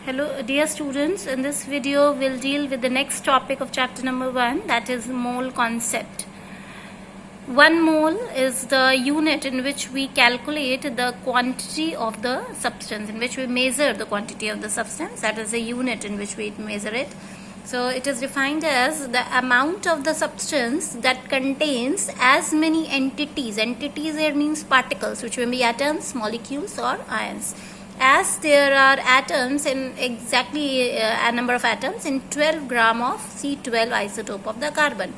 Hello dear students, in this video we'll deal with the next topic of chapter number 1, that is mole concept. 1 mole is the unit in which we calculate the quantity of the substance, in which we measure the quantity of the substance. That is the unit in which we measure it. So it is defined as the amount of the substance that contains as many entities. Entities here means particles, which may be atoms, molecules or ions. As there are atoms in exactly a number of atoms in 12 gram of C12 isotope of the carbon.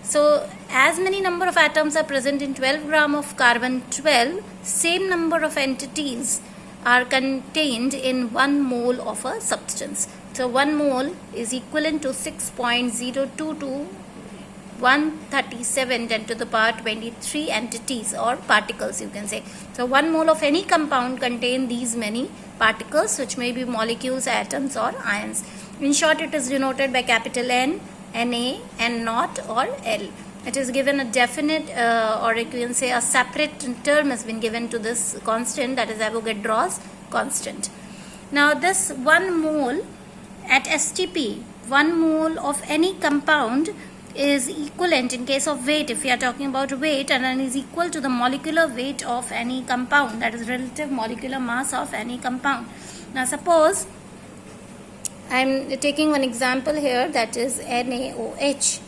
So as many number of atoms are present in 12 gram of carbon 12, same number of entities are contained in 1 mole of a substance. So 1 mole is equivalent to 6.022 137 10 to the power 23 entities or particles, you can say. So 1 mole of any compound contain these many particles, which may be molecules, atoms or ions. In short, it is denoted by capital N, Na, N naught or L. It is given a definite or you can say a separate term has been given to this constant, that is Avogadro's constant. Now this 1 mole at STP, 1 mole of any compound is equivalent in case of weight, if we are talking about weight, and then is equal to the molecular weight of any compound, that is relative molecular mass of any compound. Now suppose I am taking one example here, that is NaOH.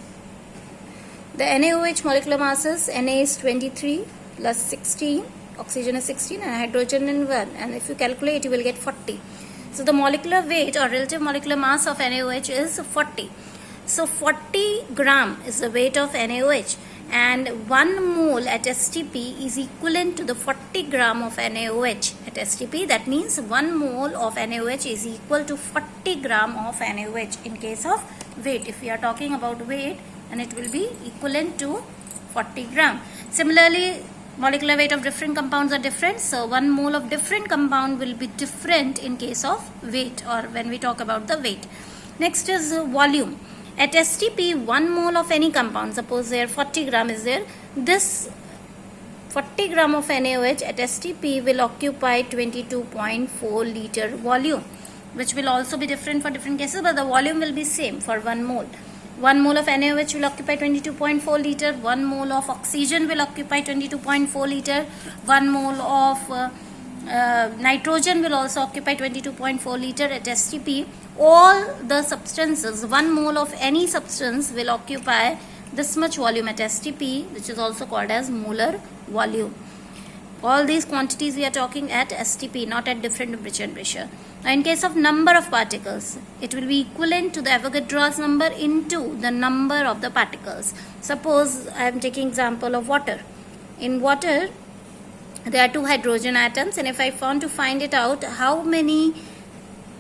The NaOH molecular mass is Na is 23 plus 16, oxygen is 16 and hydrogen is 1, and if you calculate you will get 40. So the molecular weight or relative molecular mass of NaOH is 40. So 40 gram is the weight of NaOH, and 1 mole at STP is equivalent to the 40 gram of NaOH at STP. That means 1 mole of NaOH is equal to 40 gram of NaOH in case of weight. If we are talking about weight, and it will be equivalent to 40 gram. Similarly, molecular weight of different compounds are different, so 1 mole of different compound will be different in case of weight or when we talk about the weight. Next is volume. At STP, 1 mole of any compound, suppose there 40 gram is there, this 40 gram of NaOH at STP will occupy 22.4 liter volume, which will also be different for different cases, but the volume will be same for 1 mole. 1 mole of NaOH will occupy 22.4 liter, 1 mole of oxygen will occupy 22.4 liter, 1 mole of nitrogen will also occupy 22.4 liter at STP. All the substances, 1 mole of any substance will occupy this much volume at STP, which is also called as molar volume. All these quantities we are talking at STP, not at different temperature and pressure. Now in case of number of particles, it will be equivalent to the Avogadro's number into the number of the particles. Suppose I am taking example of water. In water, there are 2 hydrogen atoms, and if I want to find it out how many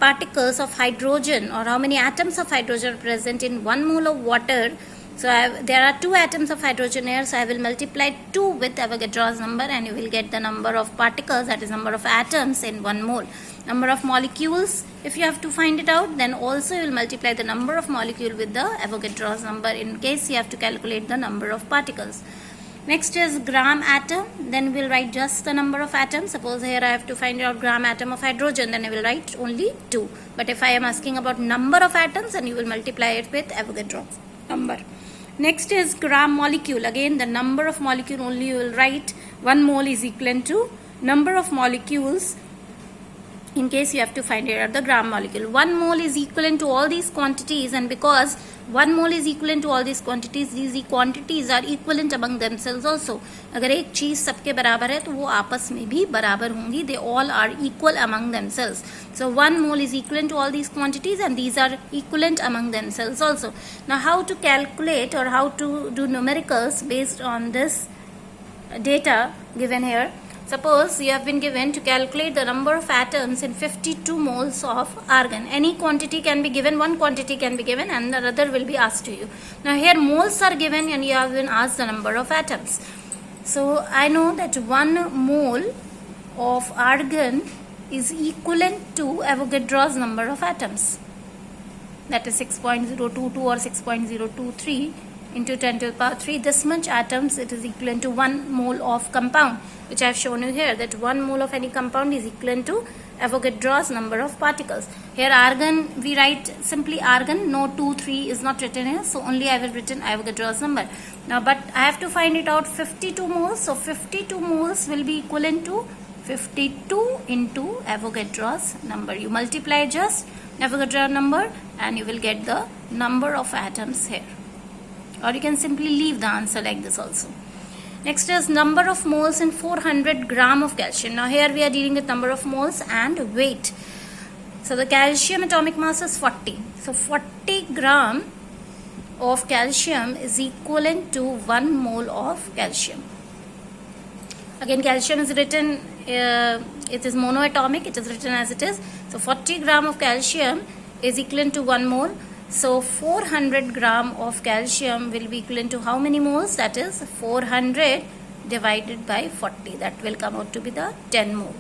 particles of hydrogen or how many atoms of hydrogen are present in 1 mole of water, so there are 2 atoms of hydrogen here, so I will multiply 2 with Avogadro's number and you will get the number of particles, that is number of atoms in 1 mole. Number of molecules, if you have to find it out, then also you will multiply the number of molecule with the Avogadro's number in case you have to calculate the number of particles. Next is gram atom, then we will write just the number of atoms. Suppose here I have to find out gram atom of hydrogen, then I will write only 2. But if I am asking about number of atoms, then you will multiply it with Avogadro's number. Next is gram molecule. Again, the number of molecule only you will write. 1 mole is equivalent to number of molecules in case you have to find out the gram molecule. 1 mole is equivalent to all these quantities, and because 1 mole is equivalent to all these quantities are equivalent among themselves also. अगर एक चीज सबके बराबर है तो वो आपस में भी बराबर होंगी. They all are equal among themselves. So 1 mole is equivalent to all these quantities and these are equivalent among themselves also. Now how to calculate or how to do numericals based on this data given here? Suppose you have been given to calculate the number of atoms in 52 moles of argon. Any quantity can be given, one quantity can be given and the other will be asked to you. Now here moles are given and you have been asked the number of atoms. So I know that 1 mole of argon is equivalent to Avogadro's number of atoms. That is 6.022 or 6.023 into 10 to the power 3, this much atoms, it is equivalent to 1 mole of compound, which I have shown you here, that 1 mole of any compound is equivalent to Avogadro's number of particles. Here argon, we write simply argon, no 2, 3 is not written here, so only I will written Avogadro's number. Now, but I have to find it out 52 moles, so 52 moles will be equivalent to 52 into Avogadro's number. You multiply just Avogadro number and you will get the number of atoms here. Or you can simply leave the answer like this also. Next is number of moles in 400 gram of calcium. Now here we are dealing with number of moles and weight. So the calcium atomic mass is 40. So 40 gram of calcium is equivalent to 1 mole of calcium. Again, calcium is written, it is monoatomic, it is written as it is. So 40 gram of calcium is equivalent to 1 mole. So 400 gram of calcium will be equivalent to how many moles? That is 400 divided by 40. That will come out to be the 10 mole.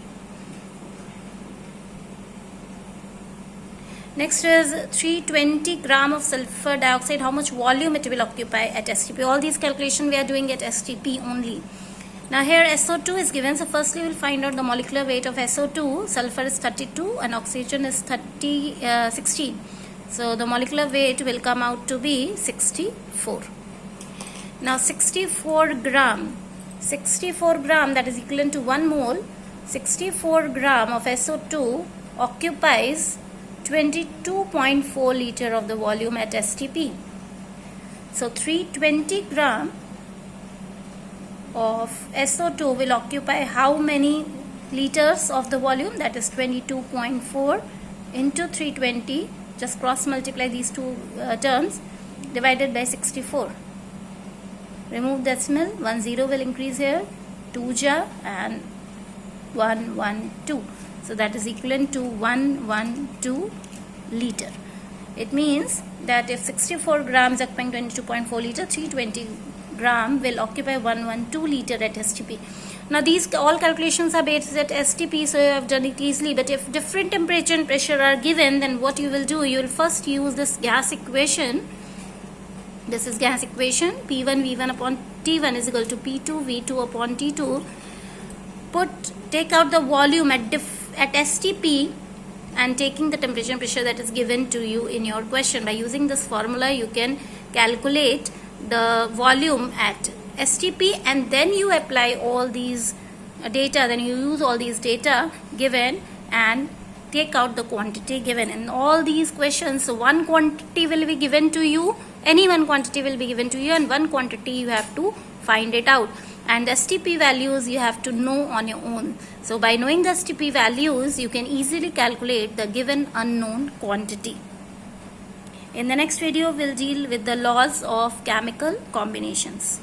Next is 320 gram of sulfur dioxide. How much volume it will occupy at STP? All these calculations we are doing at STP only. Now here SO2 is given. So firstly we will find out the molecular weight of SO2. Sulfur is 32 and oxygen is 16. So the molecular weight will come out to be 64. Now 64 gram that is equivalent to 1 mole. 64 gram of SO2 occupies 22.4 liter of the volume at STP. So 320 gram of SO2 will occupy how many liters of the volume? That is 22.4 into 320. Just cross multiply these two terms, divided by 64. Remove decimal, 1 0 will increase here, 2 ja and 1 1 2. So that is equivalent to 112 liter. It means that if 64 grams occupying 22.4 liter, 320 gram will occupy 112 liter at STP. Now these all calculations are based at STP, so you have done it easily. But if different temperature and pressure are given, then what you will do, you will first use this gas equation. This is gas equation, P1 V1 upon T1 is equal to P2 V2 upon T2. Take out the volume at STP and taking the temperature and pressure that is given to you in your question. By using this formula, you can calculate the volume at STP and then you apply all these data, then you use all these data given and take out the quantity given. In all these questions, so one quantity will be given to you, any one quantity will be given to you, and one quantity you have to find it out. And the STP values you have to know on your own. So by knowing the STP values, you can easily calculate the given unknown quantity. In the next video, we'll deal with the laws of chemical combinations.